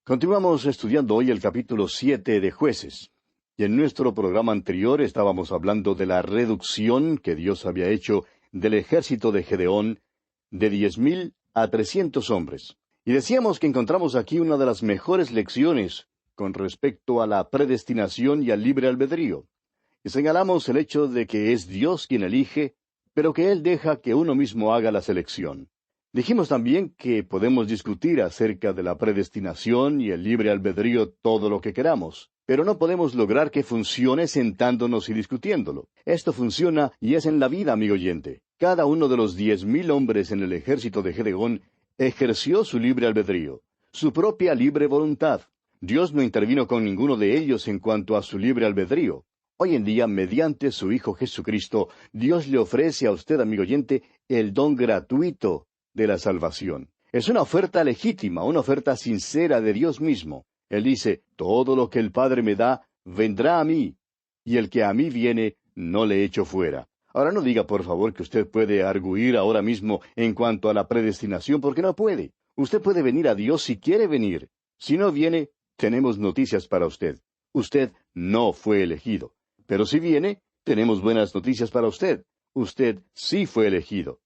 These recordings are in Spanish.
Continuamos estudiando hoy el capítulo 7 de Jueces. Y en nuestro programa anterior estábamos hablando de la reducción que Dios había hecho del ejército de Gedeón de 10,000 a 300 hombres. Y decíamos que encontramos aquí una de las mejores lecciones con respecto a la predestinación y al libre albedrío. Y señalamos el hecho de que es Dios quien elige, pero que Él deja que uno mismo haga la selección. Dijimos también que podemos discutir acerca de la predestinación y el libre albedrío todo lo que queramos, pero no podemos lograr que funcione sentándonos y discutiéndolo. Esto funciona y es en la vida, amigo oyente. Cada uno de los 10,000 hombres en el ejército de Gedeón ejerció su libre albedrío, su propia libre voluntad. Dios no intervino con ninguno de ellos en cuanto a su libre albedrío. Hoy en día, mediante su Hijo Jesucristo, Dios le ofrece a usted, amigo oyente, el don gratuito de la salvación. Es una oferta legítima, una oferta sincera de Dios mismo. Él dice, todo lo que el Padre me da, vendrá a mí, y el que a mí viene, no le echo fuera. Ahora no diga, por favor, que usted puede arguir ahora mismo en cuanto a la predestinación, porque no puede. Usted puede venir a Dios si quiere venir. Si no viene, tenemos noticias para usted. Usted no fue elegido. Pero si viene, tenemos buenas noticias para usted. Usted sí fue elegido.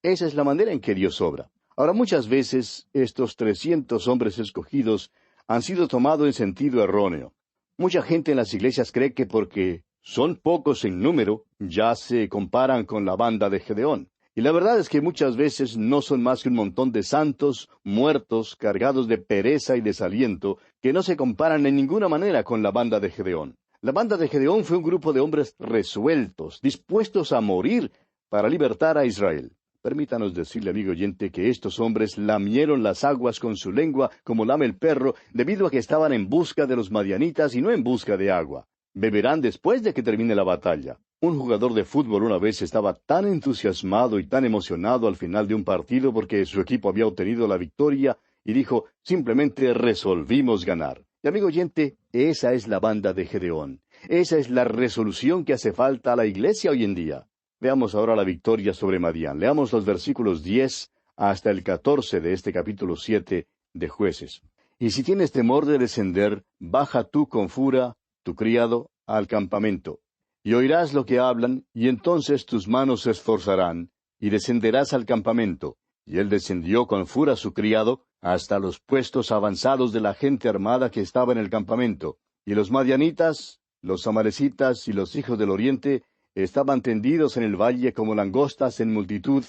Esa es la manera en que Dios obra. Ahora, muchas veces, estos 300 hombres escogidos han sido tomados en sentido erróneo. Mucha gente en las iglesias cree que porque son pocos en número, ya se comparan con la banda de Gedeón. Y la verdad es que muchas veces no son más que un montón de santos, muertos, cargados de pereza y desaliento, que no se comparan en ninguna manera con la banda de Gedeón. La banda de Gedeón fue un grupo de hombres resueltos, dispuestos a morir para libertar a Israel. Permítanos decirle, amigo oyente, que estos hombres lamieron las aguas con su lengua como lame el perro, debido a que estaban en busca de los madianitas y no en busca de agua. Beberán después de que termine la batalla. Un jugador de fútbol una vez estaba tan entusiasmado y tan emocionado al final de un partido porque su equipo había obtenido la victoria y dijo, simplemente resolvimos ganar. Y amigo oyente, esa es la banda de Gedeón. Esa es la resolución que hace falta a la iglesia hoy en día. Veamos ahora la victoria sobre Madián. Leamos los versículos 10 hasta el 14 de este capítulo 7 de Jueces. Y si tienes temor de descender, baja tú con Fura, tu criado, al campamento. Y oirás lo que hablan, y entonces tus manos se esforzarán, y descenderás al campamento. Y él descendió con Fura su criado, hasta los puestos avanzados de la gente armada que estaba en el campamento. Y los madianitas, los amalecitas y los hijos del oriente estaban tendidos en el valle como langostas en multitud,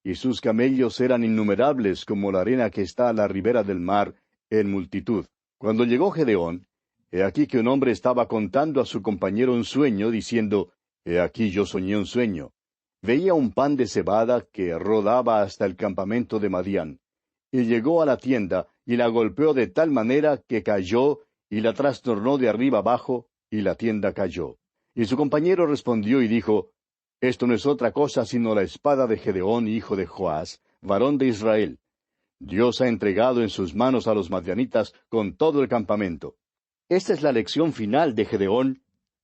y sus camellos eran innumerables como la arena que está a la ribera del mar, en multitud. Cuando llegó Gedeón, he aquí que un hombre estaba contando a su compañero un sueño, diciendo, he aquí yo soñé un sueño. Veía un pan de cebada que rodaba hasta el campamento de Madián, y llegó a la tienda, y la golpeó de tal manera que cayó, y la trastornó de arriba abajo, y la tienda cayó. Y su compañero respondió y dijo, esto no es otra cosa sino la espada de Gedeón, hijo de Joás, varón de Israel. Dios ha entregado en sus manos a los madianitas con todo el campamento. Esta es la lección final de Gedeón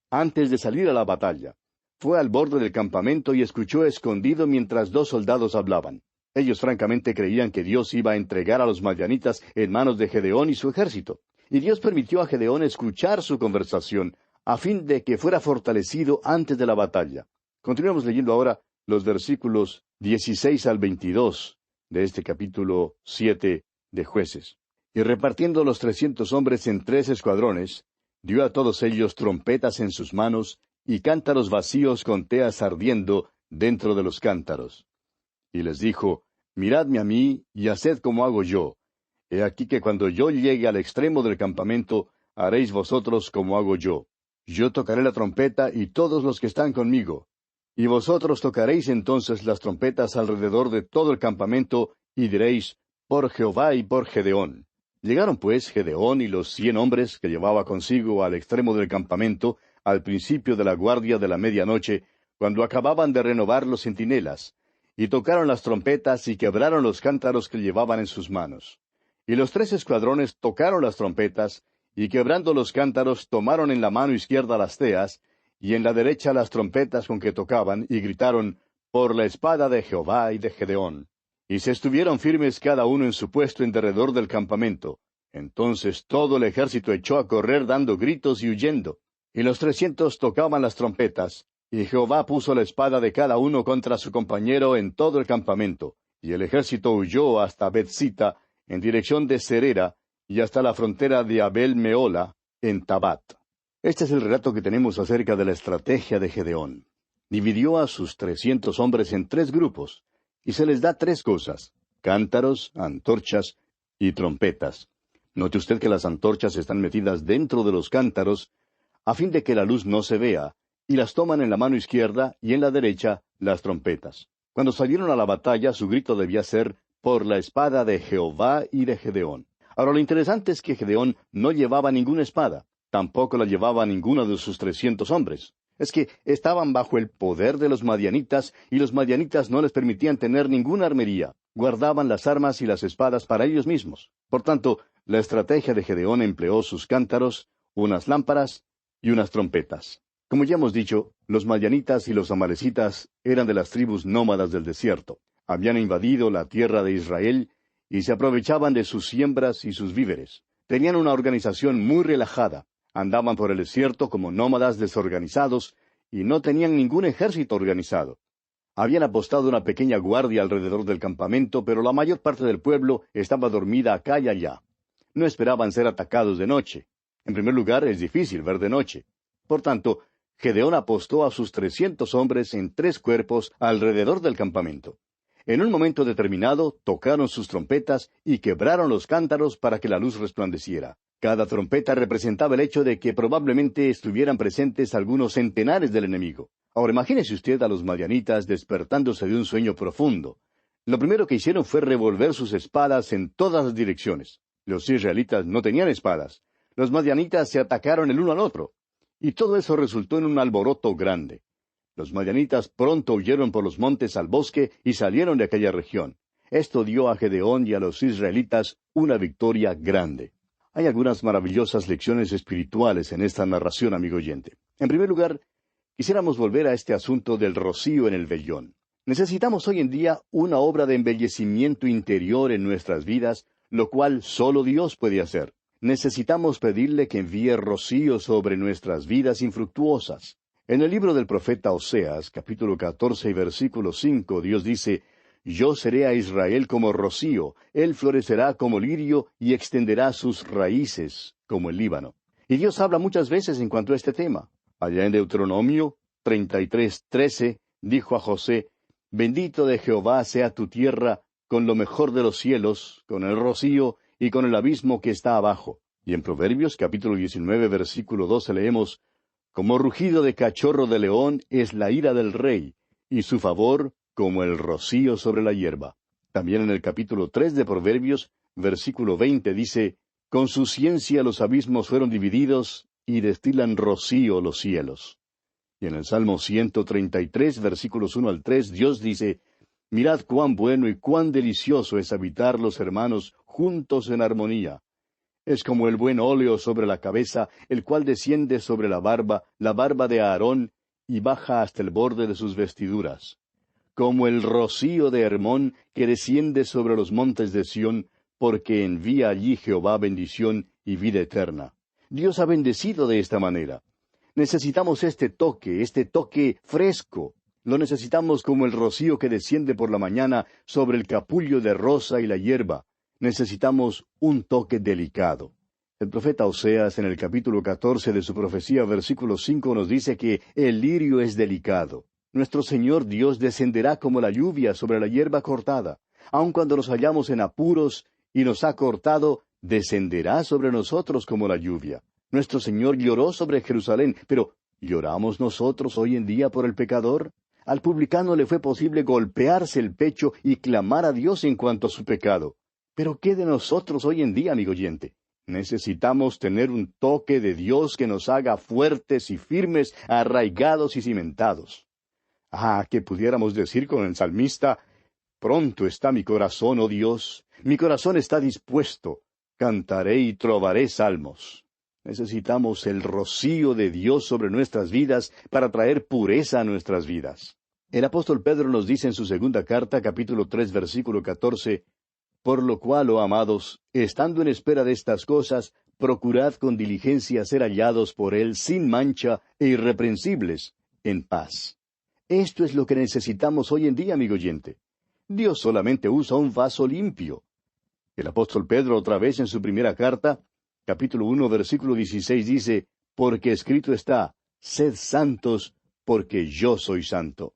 antes de salir a la batalla. Fue al borde del campamento y escuchó escondido mientras 2 soldados hablaban. Ellos francamente creían que Dios iba a entregar a los madianitas en manos de Gedeón y su ejército. Y Dios permitió a Gedeón escuchar su conversación, a fin de que fuera fortalecido antes de la batalla. Continuamos leyendo ahora los versículos 16 al 22 de este capítulo 7 de Jueces. Y repartiendo los 300 hombres en 3 escuadrones, dio a todos ellos trompetas en sus manos y cántaros vacíos con teas ardiendo dentro de los cántaros. Y les dijo, miradme a mí y haced como hago yo. He aquí que cuando yo llegue al extremo del campamento, haréis vosotros como hago yo. Yo tocaré la trompeta y todos los que están conmigo. Y vosotros tocaréis entonces las trompetas alrededor de todo el campamento, y diréis, por Jehová y por Gedeón. Llegaron pues Gedeón y los 100 hombres que llevaba consigo al extremo del campamento, al principio de la guardia de la medianoche, cuando acababan de renovar los centinelas, y tocaron las trompetas y quebraron los cántaros que llevaban en sus manos. Y los 3 escuadrones tocaron las trompetas, y quebrando los cántaros tomaron en la mano izquierda las teas, y en la derecha las trompetas con que tocaban, y gritaron, por la espada de Jehová y de Gedeón. Y se estuvieron firmes cada uno en su puesto en derredor del campamento. Entonces todo el ejército echó a correr dando gritos y huyendo. Y los 300 tocaban las trompetas, y Jehová puso la espada de cada uno contra su compañero en todo el campamento. Y el ejército huyó hasta Bethsita, en dirección de Serera, y hasta la frontera de Abel Meola, en Tabat. Este es el relato que tenemos acerca de la estrategia de Gedeón. Dividió a sus 300 hombres en 3 grupos, y se les da 3 cosas: cántaros, antorchas y trompetas. Note usted que las antorchas están metidas dentro de los cántaros, a fin de que la luz no se vea, y las toman en la mano izquierda y en la derecha las trompetas. Cuando salieron a la batalla, su grito debía ser: por la espada de Jehová y de Gedeón. Ahora, lo interesante es que Gedeón no llevaba ninguna espada, tampoco la llevaba ninguno de sus 300 hombres. Es que estaban bajo el poder de los madianitas, y los madianitas no les permitían tener ninguna armería. Guardaban las armas y las espadas para ellos mismos. Por tanto, la estrategia de Gedeón empleó sus cántaros, unas lámparas y unas trompetas. Como ya hemos dicho, los madianitas y los amalecitas eran de las tribus nómadas del desierto. Habían invadido la tierra de Israel y se aprovechaban de sus siembras y sus víveres. Tenían una organización muy relajada. Andaban por el desierto como nómadas desorganizados y no tenían ningún ejército organizado. Habían apostado una pequeña guardia alrededor del campamento, pero la mayor parte del pueblo estaba dormida acá y allá. No esperaban ser atacados de noche. En primer lugar, es difícil ver de noche. Por tanto, Gedeón apostó a sus 300 hombres en 3 cuerpos alrededor del campamento. En un momento determinado, tocaron sus trompetas y quebraron los cántaros para que la luz resplandeciera. Cada trompeta representaba el hecho de que probablemente estuvieran presentes algunos centenares del enemigo. Ahora imagínese usted a los madianitas despertándose de un sueño profundo. Lo primero que hicieron fue revolver sus espadas en todas las direcciones. Los israelitas no tenían espadas. Los madianitas se atacaron el uno al otro. Y todo eso resultó en un alboroto grande. Los madianitas pronto huyeron por los montes al bosque y salieron de aquella región. Esto dio a Gedeón y a los israelitas una victoria grande. Hay algunas maravillosas lecciones espirituales en esta narración, amigo oyente. En primer lugar, quisiéramos volver a este asunto del rocío en el vellón. Necesitamos hoy en día una obra de embellecimiento interior en nuestras vidas, lo cual solo Dios puede hacer. Necesitamos pedirle que envíe rocío sobre nuestras vidas infructuosas. En el libro del profeta Oseas, capítulo 14 y versículo 5, Dios dice: yo seré a Israel como rocío, él florecerá como lirio y extenderá sus raíces como el Líbano. Y Dios habla muchas veces en cuanto a este tema. Allá en Deuteronomio 33:13 dijo a José: bendito de Jehová sea tu tierra con lo mejor de los cielos, con el rocío y con el abismo que está abajo. Y en Proverbios capítulo 19 versículo 12 leemos: como rugido de cachorro de león es la ira del rey, y su favor como el rocío sobre la hierba. También en el capítulo 3 de Proverbios, versículo 20 dice: con su ciencia los abismos fueron divididos, y destilan rocío los cielos. Y en el Salmo 133, versículos 1 al 3, Dios dice: mirad cuán bueno y cuán delicioso es habitar los hermanos juntos en armonía. Es como el buen óleo sobre la cabeza, el cual desciende sobre la barba de Aarón, y baja hasta el borde de sus vestiduras. Como el rocío de Hermón que desciende sobre los montes de Sión, porque envía allí Jehová bendición y vida eterna. Dios ha bendecido de esta manera. Necesitamos este toque fresco. Lo necesitamos como el rocío que desciende por la mañana sobre el capullo de rosa y la hierba. Necesitamos un toque delicado. El profeta Oseas, en el capítulo 14 de su profecía, versículo 5, nos dice que el lirio es delicado. Nuestro Señor Dios descenderá como la lluvia sobre la hierba cortada. Aun cuando nos hallamos en apuros y nos ha cortado, descenderá sobre nosotros como la lluvia. Nuestro Señor lloró sobre Jerusalén, pero ¿lloramos nosotros hoy en día por el pecador? Al publicano le fue posible golpearse el pecho y clamar a Dios en cuanto a su pecado. Pero ¿qué de nosotros hoy en día, amigo oyente? Necesitamos tener un toque de Dios que nos haga fuertes y firmes, arraigados y cimentados. Que pudiéramos decir con el salmista: pronto está mi corazón, oh Dios, mi corazón está dispuesto, cantaré y trovaré salmos. Necesitamos el rocío de Dios sobre nuestras vidas para traer pureza a nuestras vidas. El apóstol Pedro nos dice en su segunda carta, capítulo 3, versículo 14, Por lo cual, oh amados, estando en espera de estas cosas, procurad con diligencia ser hallados por Él sin mancha e irreprensibles, en paz. Esto es lo que necesitamos hoy en día, amigo oyente. Dios solamente usa un vaso limpio. El apóstol Pedro, otra vez en su primera carta, capítulo 1, versículo 16, dice, porque escrito está, sed santos, porque yo soy santo.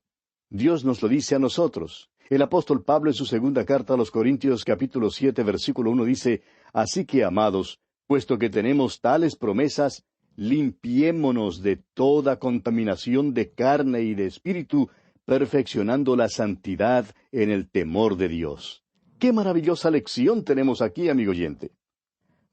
Dios nos lo dice a nosotros. El apóstol Pablo en su segunda carta a los Corintios, capítulo 7, versículo 1, dice, así que, amados, puesto que tenemos tales promesas, limpiémonos de toda contaminación de carne y de espíritu, perfeccionando la santidad en el temor de Dios. ¡Qué maravillosa lección tenemos aquí, amigo oyente!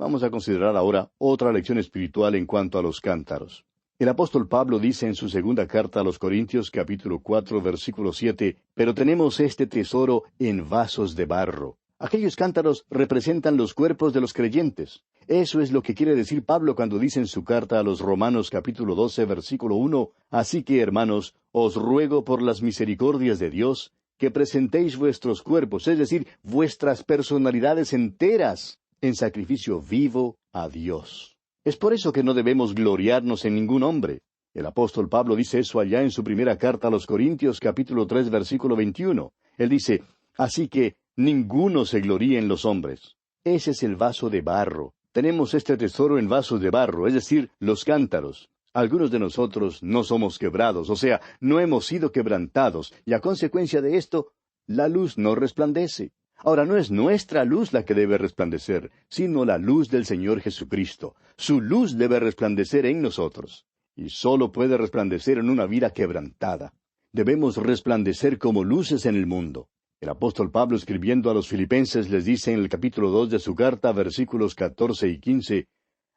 Vamos a considerar ahora otra lección espiritual en cuanto a los cántaros. El apóstol Pablo dice en su segunda carta a los Corintios, capítulo 4, versículo 7, pero tenemos este tesoro en vasos de barro. Aquellos cántaros representan los cuerpos de los creyentes. Eso es lo que quiere decir Pablo cuando dice en su carta a los Romanos, capítulo 12, versículo 1, así que, hermanos, os ruego por las misericordias de Dios, que presentéis vuestros cuerpos, es decir, vuestras personalidades enteras, en sacrificio vivo a Dios. Es por eso que no debemos gloriarnos en ningún hombre. El apóstol Pablo dice eso allá en su primera carta a los Corintios, capítulo 3, versículo 21. Él dice, así que ninguno se gloríe en los hombres. Ese es el vaso de barro. Tenemos este tesoro en vasos de barro, es decir, los cántaros. Algunos de nosotros no somos quebrados, o sea, no hemos sido quebrantados, y a consecuencia de esto, la luz no resplandece. Ahora, no es nuestra luz la que debe resplandecer, sino la luz del Señor Jesucristo. Su luz debe resplandecer en nosotros. Y solo puede resplandecer en una vida quebrantada. Debemos resplandecer como luces en el mundo. El apóstol Pablo, escribiendo a los filipenses, les dice en el capítulo 2 de su carta, versículos 14 y 15,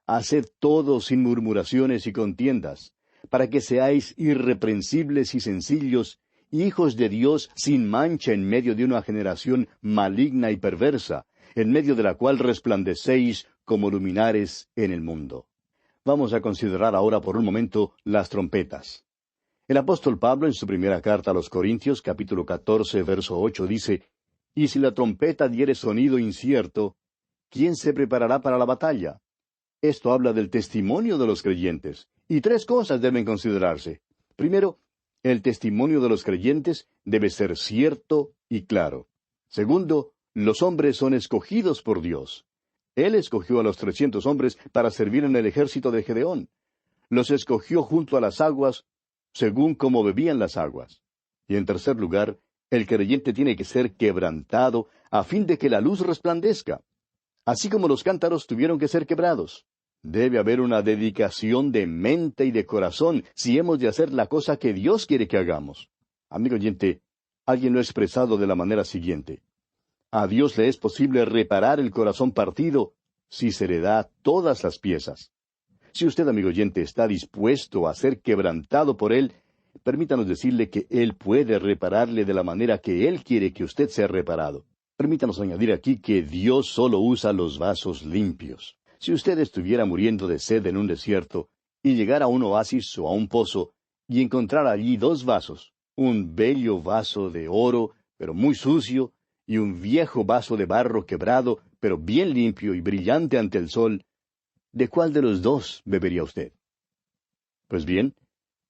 haced todo sin murmuraciones y contiendas, para que seáis irreprensibles y sencillos, hijos de Dios sin mancha en medio de una generación maligna y perversa, en medio de la cual resplandecéis como luminares en el mundo. Vamos a considerar ahora por un momento las trompetas. El apóstol Pablo en su primera carta a los Corintios, capítulo 14, verso 8, dice, y si la trompeta diere sonido incierto, ¿quién se preparará para la batalla? Esto habla del testimonio de los creyentes, y tres cosas deben considerarse. Primero, el testimonio de los creyentes debe ser cierto y claro. Segundo, los hombres son escogidos por Dios. Él escogió a los 300 hombres para servir en el ejército de Gedeón. Los escogió junto a las aguas, según como bebían las aguas. Y en tercer lugar, el creyente tiene que ser quebrantado a fin de que la luz resplandezca. Así como los cántaros tuvieron que ser quebrados. Debe haber una dedicación de mente y de corazón si hemos de hacer la cosa que Dios quiere que hagamos. Amigo oyente, alguien lo ha expresado de la manera siguiente. A Dios le es posible reparar el corazón partido si se le da todas las piezas. Si usted, amigo oyente, está dispuesto a ser quebrantado por Él, permítanos decirle que Él puede repararle de la manera que Él quiere que usted sea reparado. Permítanos añadir aquí que Dios solo usa los vasos limpios. Si usted estuviera muriendo de sed en un desierto, y llegara a un oasis o a un pozo, y encontrara allí dos vasos, un bello vaso de oro, pero muy sucio, y un viejo vaso de barro quebrado, pero bien limpio y brillante ante el sol, ¿de cuál de los dos bebería usted? Pues bien,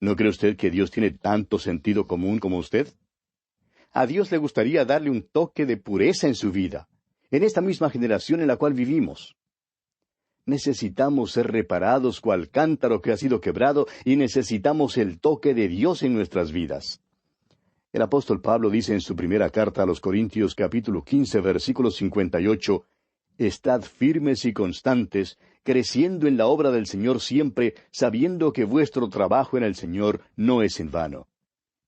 ¿no cree usted que Dios tiene tanto sentido común como usted? A Dios le gustaría darle un toque de pureza en su vida, en esta misma generación en la cual vivimos. Necesitamos ser reparados cual cántaro que ha sido quebrado y necesitamos el toque de Dios en nuestras vidas. El apóstol Pablo dice en su primera carta a los Corintios capítulo 15 versículo 58, Estad firmes y constantes, creciendo en la obra del Señor siempre, sabiendo que vuestro trabajo en el Señor no es en vano.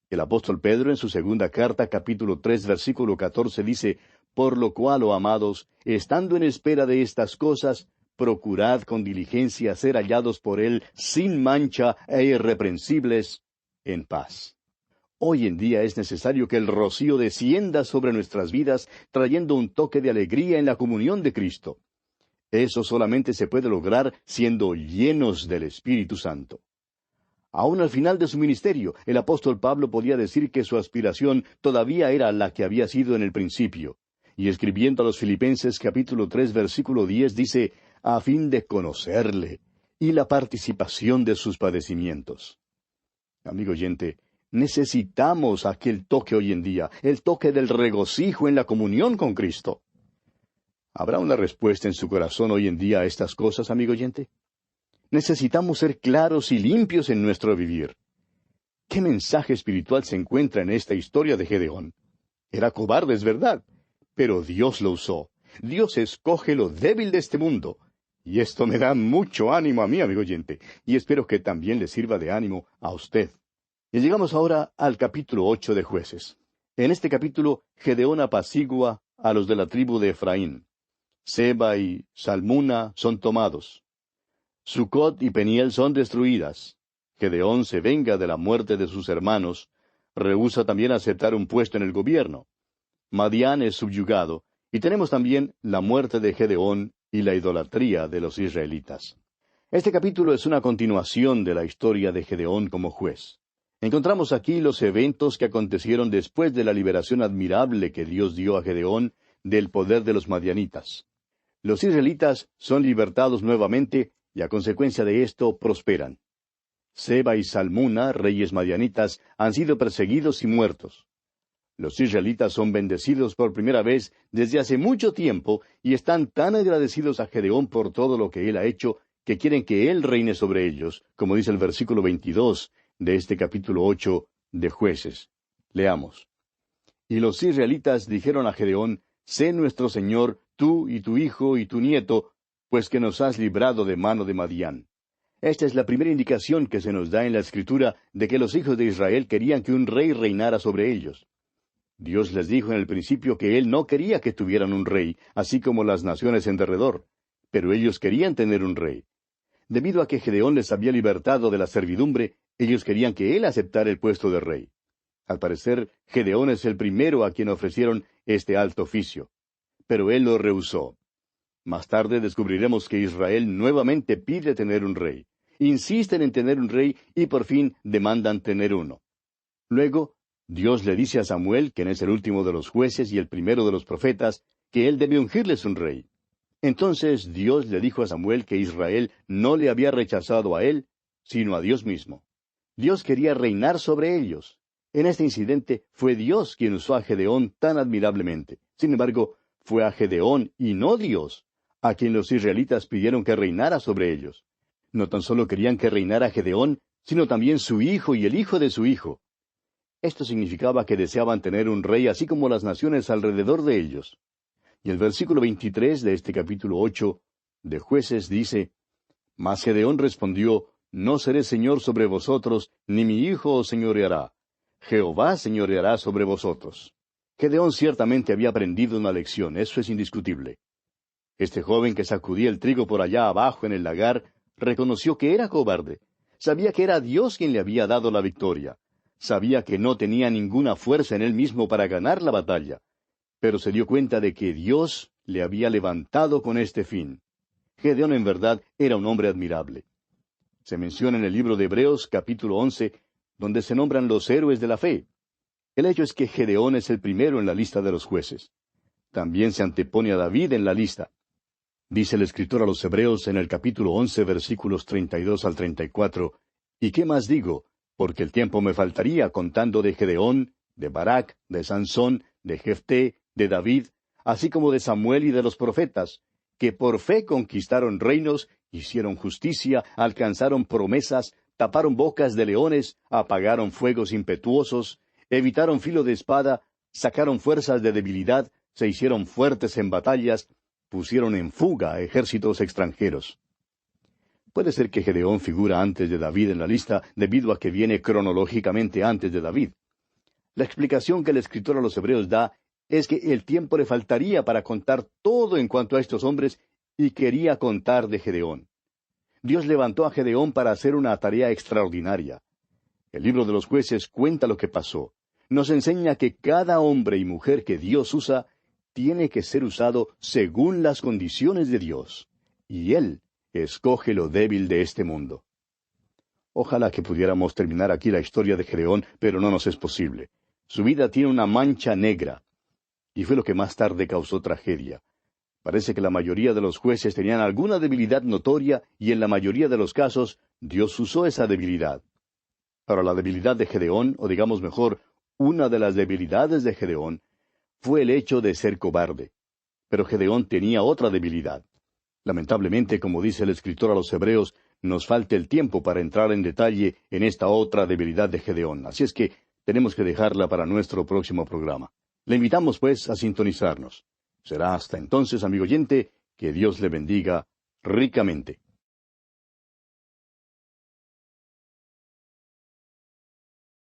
El apóstol Pedro en su segunda carta capítulo 3 versículo 14 dice, Por lo cual, oh amados, estando en espera de estas cosas, procurad con diligencia ser hallados por Él sin mancha e irreprensibles, en paz. Hoy en día es necesario que el rocío descienda sobre nuestras vidas, trayendo un toque de alegría en la comunión de Cristo. Eso solamente se puede lograr siendo llenos del Espíritu Santo. Aún al final de su ministerio, el apóstol Pablo podía decir que su aspiración todavía era la que había sido en el principio. y escribiendo a los Filipenses capítulo 3 versículo 10 dice, a fin de conocerle y la participación de sus padecimientos. Amigo oyente, necesitamos aquel toque hoy en día, el toque del regocijo en la comunión con Cristo. ¿Habrá una respuesta en su corazón hoy en día a estas cosas, amigo oyente? Necesitamos ser claros y limpios en nuestro vivir. ¿Qué mensaje espiritual se encuentra en esta historia de Gedeón? Era cobarde, es verdad, pero Dios lo usó. Dios escoge lo débil de este mundo. Y esto me da mucho ánimo a mí, amigo oyente, y espero que también le sirva de ánimo a usted. Y llegamos ahora al capítulo 8 de Jueces. En este capítulo, Gedeón apacigua a los de la tribu de Efraín. Seba y Salmuna son tomados. Sucot y Peniel son destruidas. Gedeón se venga de la muerte de sus hermanos. Rehúsa también aceptar un puesto en el gobierno. Madián es subyugado. Y tenemos también la muerte de Gedeón y la idolatría de los israelitas. Este capítulo es una continuación de la historia de Gedeón como juez. Encontramos aquí los eventos que acontecieron después de la liberación admirable que Dios dio a Gedeón del poder de los madianitas. Los israelitas son libertados nuevamente y a consecuencia de esto prosperan. Seba y Salmuna, reyes madianitas, han sido perseguidos y muertos. Los israelitas son bendecidos por primera vez desde hace mucho tiempo y están tan agradecidos a Gedeón por todo lo que él ha hecho que quieren que él reine sobre ellos, como dice el versículo 22 de este capítulo 8 de Jueces. Leamos. Y los israelitas dijeron a Gedeón, sé nuestro señor, tú y tu hijo y tu nieto, pues que nos has librado de mano de Madián. Esta es la primera indicación que se nos da en la Escritura de que los hijos de Israel querían que un rey reinara sobre ellos. Dios les dijo en el principio que Él no quería que tuvieran un rey, así como las naciones en derredor, pero ellos querían tener un rey. Debido a que Gedeón les había libertado de la servidumbre, ellos querían que él aceptara el puesto de rey. Al parecer, Gedeón es el primero a quien ofrecieron este alto oficio. Pero él lo rehusó. Más tarde descubriremos que Israel nuevamente pide tener un rey. Insisten en tener un rey y por fin demandan tener uno. Luego, Dios le dice a Samuel, quien es el último de los jueces y el primero de los profetas, que él debe ungirles un rey. Entonces Dios le dijo a Samuel que Israel no le había rechazado a él, sino a Dios mismo. Dios quería reinar sobre ellos. En este incidente fue Dios quien usó a Gedeón tan admirablemente. Sin embargo, fue a Gedeón y no Dios, a quien los israelitas pidieron que reinara sobre ellos. No tan solo querían que reinara Gedeón, sino también su hijo y el hijo de su hijo. Esto significaba que deseaban tener un rey así como las naciones alrededor de ellos. Y el versículo 23 de este capítulo 8 de Jueces dice, Mas Gedeón respondió, No seré señor sobre vosotros, ni mi hijo os señoreará. Jehová señoreará sobre vosotros. Gedeón ciertamente había aprendido una lección, eso es indiscutible. Este joven que sacudía el trigo por allá abajo en el lagar, reconoció que era cobarde. Sabía que era Dios quien le había dado la victoria. Sabía que no tenía ninguna fuerza en él mismo para ganar la batalla. Pero se dio cuenta de que Dios le había levantado con este fin. Gedeón en verdad era un hombre admirable. Se menciona en el libro de Hebreos capítulo 11, donde se nombran los héroes de la fe. El hecho es que Gedeón es el primero en la lista de los jueces. También se antepone a David en la lista. Dice el escritor a los Hebreos en el capítulo 11, versículos 32 al 34, ¿y qué más digo? Porque el tiempo me faltaría contando de Gedeón, de Barak, de Sansón, de Jefté, de David, así como de Samuel y de los profetas, que por fe conquistaron reinos, hicieron justicia, alcanzaron promesas, taparon bocas de leones, apagaron fuegos impetuosos, evitaron filo de espada, sacaron fuerzas de debilidad, se hicieron fuertes en batallas, pusieron en fuga a ejércitos extranjeros. Puede ser que Gedeón figura antes de David en la lista debido a que viene cronológicamente antes de David. La explicación que el escritor a los Hebreos da es que el tiempo le faltaría para contar todo en cuanto a estos hombres y quería contar de Gedeón. Dios levantó a Gedeón para hacer una tarea extraordinaria. El libro de los jueces cuenta lo que pasó. Nos enseña que cada hombre y mujer que Dios usa tiene que ser usado según las condiciones de Dios. Y Él escoge lo débil de este mundo. Ojalá que pudiéramos terminar aquí la historia de Gedeón, pero no nos es posible. Su vida tiene una mancha negra. y fue lo que más tarde causó tragedia. Parece que la mayoría de los jueces tenían alguna debilidad notoria y en la mayoría de los casos Dios usó esa debilidad. Ahora, la debilidad de Gedeón, o digamos mejor, una de las debilidades de Gedeón, fue el hecho de ser cobarde. Pero Gedeón tenía otra debilidad. Lamentablemente, como dice el escritor a los Hebreos, nos falta el tiempo para entrar en detalle en esta otra debilidad de Gedeón. Así es que tenemos que dejarla para nuestro próximo programa. Le invitamos, pues, a sintonizarnos. Será hasta entonces, amigo oyente, que Dios le bendiga ricamente.